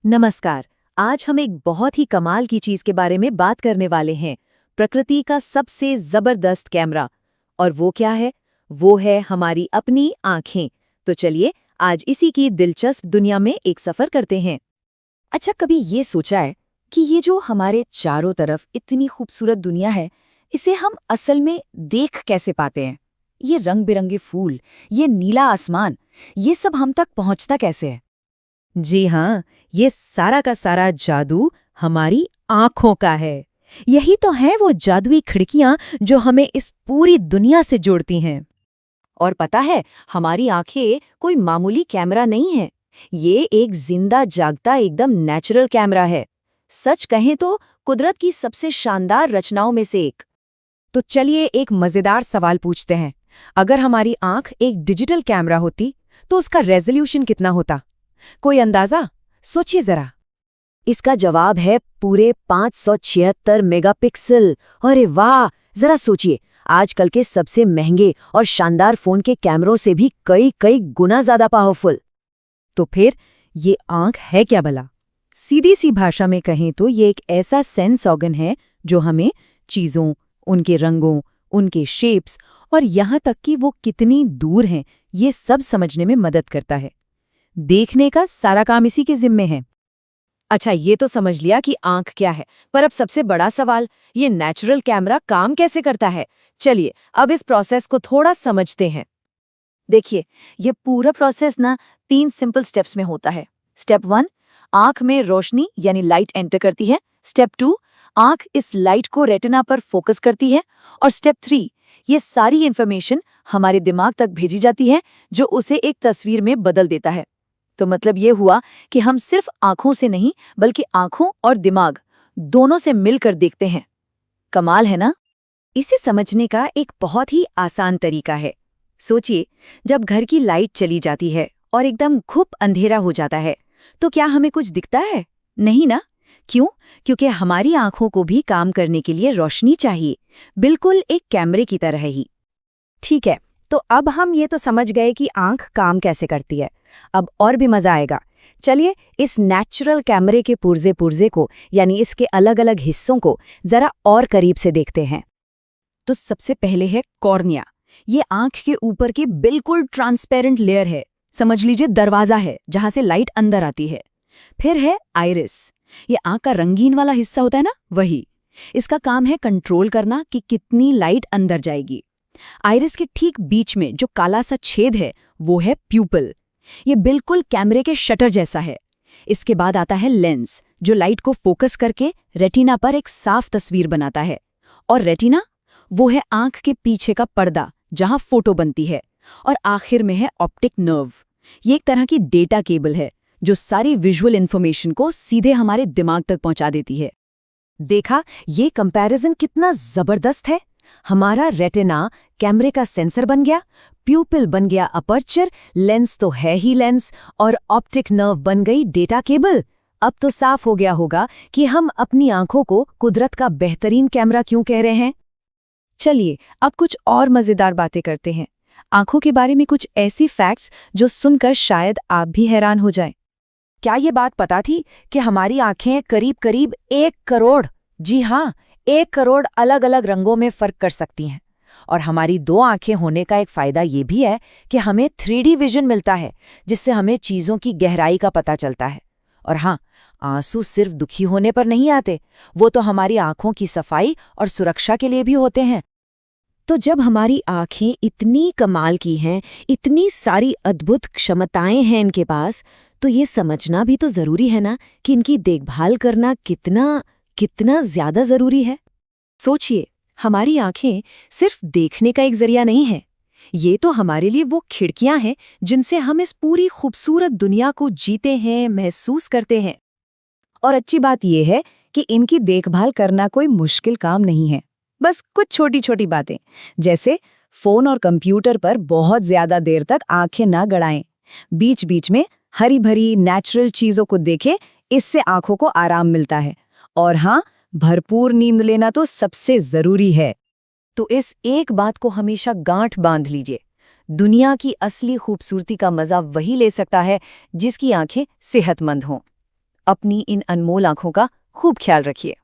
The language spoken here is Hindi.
नमस्कार। आज हम एक बहुत ही कमाल की चीज के बारे में बात करने वाले हैं। प्रकृति का सबसे जबरदस्त कैमरा। और वो क्या है? वो है हमारी अपनी आंखें। तो चलिए आज इसी की दिलचस्प दुनिया में एक सफर करते हैं। अच्छा, कभी ये सोचा है कि ये जो हमारे चारों तरफ इतनी खूबसूरत दुनिया है, इसे हम असल में देख कैसे पाते हैं? ये रंग बिरंगे फूल, ये नीला आसमान, ये सब हम तक पहुंचता कैसे है? जी हाँ, ये सारा का सारा जादू हमारी आंखों का है। यही तो है वो जादुई खिड़कियां जो हमें इस पूरी दुनिया से जोड़ती हैं। और पता है, हमारी आंखें कोई मामूली कैमरा नहीं है। ये एक जिंदा जागता एकदम नेचुरल कैमरा है। सच कहें तो कुदरत की सबसे शानदार रचनाओं में से एक। तो चलिए एक मजेदार सवाल पूछते हैं। अगर हमारी आंख एक डिजिटल कैमरा होती, तो उसका रेजोल्यूशन कितना होता? कोई अंदाजा? सोचिए जरा। इसका जवाब है पूरे 576 मेगापिक्सल। अरे वाह! जरा सोचिए, आजकल के सबसे महंगे और शानदार फोन के कैमरों से भी कई कई गुना ज्यादा पावरफुल। तो फिर ये आंख है क्या भला? सीधी सी भाषा में कहें तो ये एक ऐसा सेंस ऑर्गन है जो हमें चीजों, उनके रंगों, उनके शेप्स और यहाँ तक कि वो कितनी दूर हैं, ये सब समझने में मदद करता है। देखने का सारा काम इसी के जिम्मे है। अच्छा, ये तो समझ लिया कि आंख क्या है, पर अब सबसे बड़ा सवाल, ये नेचुरल कैमरा काम कैसे करता है? चलिए अब इस प्रोसेस को थोड़ा समझते हैं। देखिए, ये पूरा प्रोसेस ना 3 सिंपल स्टेप्स में होता है। स्टेप 1, आंख में रोशनी यानी लाइट एंटर करती है। स्टेप 2, आंख इस लाइट को रेटिना पर फोकस करती है। और स्टेप 3, ये सारी इंफॉर्मेशन हमारे दिमाग तक भेजी जाती है, जो उसे एक तस्वीर में बदल देता है। तो मतलब ये हुआ कि हम सिर्फ आंखों से नहीं, बल्कि आंखों और दिमाग दोनों से मिलकर देखते हैं। कमाल है ना? इसे समझने का एक बहुत ही आसान तरीका है। सोचिए, जब घर की लाइट चली जाती है और एकदम घुप अंधेरा हो जाता है, तो क्या हमें कुछ दिखता है? नहीं ना? क्यों? क्योंकि हमारी आंखों को भी काम करने के लिए रोशनी चाहिए, बिल्कुल एक कैमरे की तरह ही। ठीक है, तो अब हम ये तो समझ गए कि आंख काम कैसे करती है। अब और भी मजा आएगा। चलिए इस नेचुरल कैमरे के पुर्जे पुर्जे को, यानी इसके अलग अलग हिस्सों को जरा और करीब से देखते हैं। तो सबसे पहले है कॉर्निया। ये आंख के ऊपर की बिल्कुल ट्रांसपेरेंट लेयर है। समझ लीजिए दरवाजा है जहां से लाइट अंदर आती है। फिर है आइरिस। ये आंख का रंगीन वाला हिस्सा होता है ना, वही। इसका काम है कंट्रोल करना कि कितनी लाइट अंदर जाएगी। आइरिस के ठीक बीच में जो काला सा छेद है, वो है प्यूपिल। ये बिल्कुल कैमरे के शटर जैसा है। इसके बाद आता है लेंस, जो लाइट को फोकस करके रेटिना पर एक साफ तस्वीर बनाता है। और रेटिना, वो है आंख के पीछे का पर्दा जहां फोटो बनती है। और आखिर में है ऑप्टिक नर्व। ये एक तरह की डेटा केबल है जो सारी विजुअल इंफॉर्मेशन को सीधे हमारे दिमाग तक पहुंचा देती है। देखा, ये कंपैरिजन कितना जबरदस्त है। हमारा रेटिना कैमरे का सेंसर बन गया, प्यूपिल बन गया अपर्चर, लेंस तो है ही लेंस, और ऑप्टिक नर्व बन गई डेटा केबल। अब तो साफ हो गया होगा कि हम अपनी आंखों को कुदरत का बेहतरीन कैमरा क्यों कह रहे हैं। चलिए अब कुछ और मजेदार बातें करते हैं। आंखों के बारे में कुछ ऐसी फैक्ट्स जो सुनकर शायद आप भी हैरान हो जाएं। क्या ये बात पता थी कि हमारी आंखें करीब करीब 1 करोड़, जी हाँ, 1 करोड़ अलग अलग रंगों में फर्क कर सकती हैं? और हमारी 2 आंखें होने का एक फायदा ये भी है कि हमें 3D विजन मिलता है, जिससे हमें चीजों की गहराई का पता चलता है। और हाँ, आंसू सिर्फ दुखी होने पर नहीं आते, वो तो हमारी आंखों की सफाई और सुरक्षा के लिए भी होते हैं। तो जब हमारी आंखें इतनी कमाल की हैं, इतनी सारी अद्भुत क्षमताएं हैं इनके पास, तो ये समझना भी तो जरूरी है ना कि इनकी देखभाल करना कितना कितना ज्यादा जरूरी है। सोचिए, हमारी आंखें सिर्फ देखने का एक जरिया नहीं है। ये तो हमारे लिए वो खिड़कियां हैं जिनसे हम इस पूरी खूबसूरत दुनिया को जीते हैं, महसूस करते हैं। और अच्छी बात यह है कि इनकी देखभाल करना कोई मुश्किल काम नहीं है। बस कुछ छोटी छोटी बातें, जैसे फोन और कंप्यूटर पर बहुत ज्यादा देर तक आंखें ना गड़ाएं। बीच बीच में हरी भरी नेचुरल चीजों को देखें, इससे आंखों को आराम मिलता है। और हाँ, भरपूर नींद लेना तो सबसे जरूरी है। तो इस एक बात को हमेशा गांठ बांध लीजिए, दुनिया की असली खूबसूरती का मजा वही ले सकता है जिसकी आंखें सेहतमंद हों। अपनी इन अनमोल आंखों का खूब ख्याल रखिए।